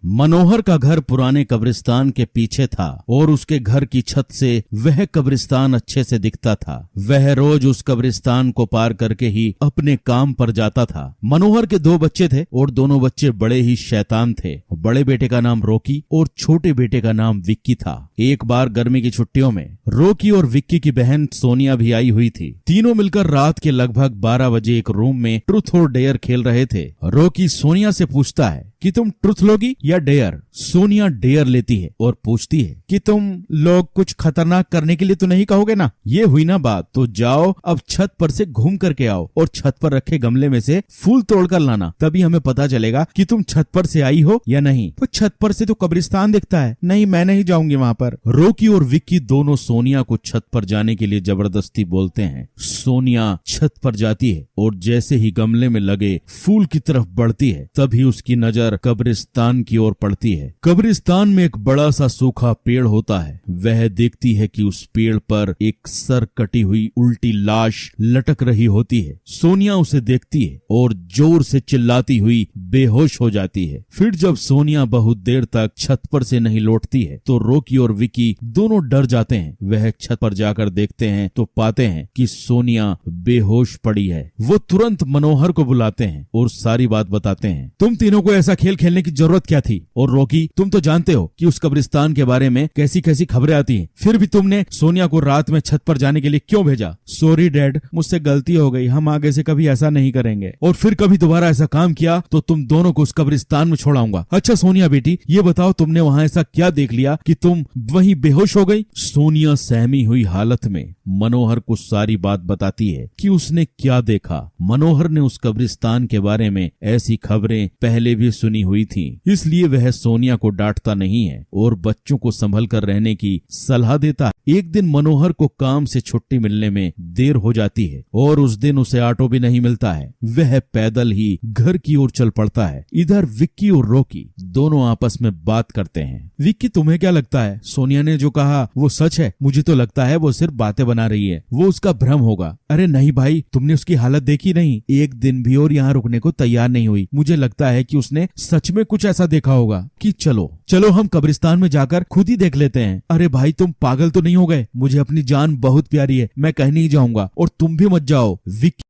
मनोहर का घर पुराने कब्रिस्तान के पीछे था और उसके घर की छत से वह कब्रिस्तान अच्छे से दिखता था। वह रोज उस कब्रिस्तान को पार करके ही अपने काम पर जाता था। मनोहर के 2 बच्चे थे और दोनों बच्चे बड़े ही शैतान थे। बड़े बेटे का नाम रोकी और छोटे बेटे का नाम विक्की था। एक बार गर्मी की छुट्टियों में रोकी और विक्की की बहन सोनिया भी आई हुई थी। तीनों मिलकर रात के लगभग 12 बजे एक रूम में ट्रूथ और डेयर खेल रहे थे। रोकी सोनिया से पूछता है कि तुम ट्रुथ लोगी या डेयर। सोनिया डेयर लेती है और पूछती है कि तुम लोग कुछ खतरनाक करने के लिए तो नहीं कहोगे ना। ये हुई ना बात, तो जाओ अब छत पर से घूम करके आओ और छत पर रखे गमले में से फूल तोड़कर लाना, तभी हमें पता चलेगा कि तुम छत पर से आई हो या नहीं। तो छत पर से तो कब्रिस्तान दिखता है। नहीं, मैं नहीं जाऊंगी वहाँ पर। रोकी और विक्की दोनों सोनिया को छत पर जाने के लिए जबरदस्ती बोलते हैं। सोनिया छत पर जाती है और जैसे ही गमले में लगे फूल की तरफ बढ़ती है, तभी उसकी नजर कब्रिस्तान की ओर पड़ती है। कब्रिस्तान में एक बड़ा सा सूखा पेड़ होता है। वह देखती है कि उस पेड़ पर एक सर कटी हुई उल्टी लाश लटक रही होती है। सोनिया उसे देखती है और जोर से चिल्लाती हुई बेहोश हो जाती है। फिर जब सोनिया बहुत देर तक छत पर से नहीं लौटती है तो रोकी और विक्की दोनों डर जाते हैं। वह छत पर जाकर देखते हैं तो पाते हैं कि सोनिया बेहोश पड़ी है। वो तुरंत मनोहर को बुलाते हैं और सारी बात बताते हैं। तुम तीनों को ऐसा खेल खेलने की जरूरत क्या थी? और रोकी, तुम तो जानते हो कि उस कब्रिस्तान के बारे में कैसी कैसी खबरें आती हैं, फिर भी तुमने सोनिया को रात में छत पर जाने के लिए क्यों भेजा? सॉरी डैड, मुझसे गलती हो गई, हम आगे से कभी ऐसा नहीं करेंगे, और फिर कभी दोबारा ऐसा काम किया तो तुम दोनों को उस कब्रिस्तान में छोड़ाऊंगा। अच्छा सोनिया बेटी, ये बताओ तुमने वहाँ ऐसा क्या देख लिया कि तुम वहीं बेहोश हो गई? सोनिया सहमी हुई हालत में मनोहर को सारी बात बताती है कि उसने क्या देखा। मनोहर ने उस कब्रिस्तान के बारे में ऐसी खबरें पहले भी सुनी हुई थी, इसलिए वह सोनिया को डांटता नहीं है और बच्चों को संभल कर रहने की सलाह देता है। एक दिन मनोहर को काम से छुट्टी मिलने में देर हो जाती है और उस दिन उसे ऑटो भी नहीं मिलता है। वह पैदल ही घर की ओर चल पड़ता है। इधर विक्की और रोकी दोनों आपस में बात करते हैं। विक्की, तुम्हें क्या लगता है सोनिया ने जो कहा वो सच है? मुझे तो लगता है वो सिर्फ बातें बना रही है, वो उसका भ्रम होगा। अरे नहीं भाई, तुमने उसकी हालत देखी नहीं, एक दिन भी और यहाँ रुकने को तैयार नहीं हुई। मुझे लगता है कि उसने सच में कुछ ऐसा देखा होगा कि चलो हम कब्रिस्तान में जाकर खुद ही देख लेते हैं। अरे भाई, तुम पागल तो नहीं हो गए? मुझे अपनी जान बहुत प्यारी है, मैं कहीं नहीं जाऊंगा और तुम भी मत जाओ। विक्की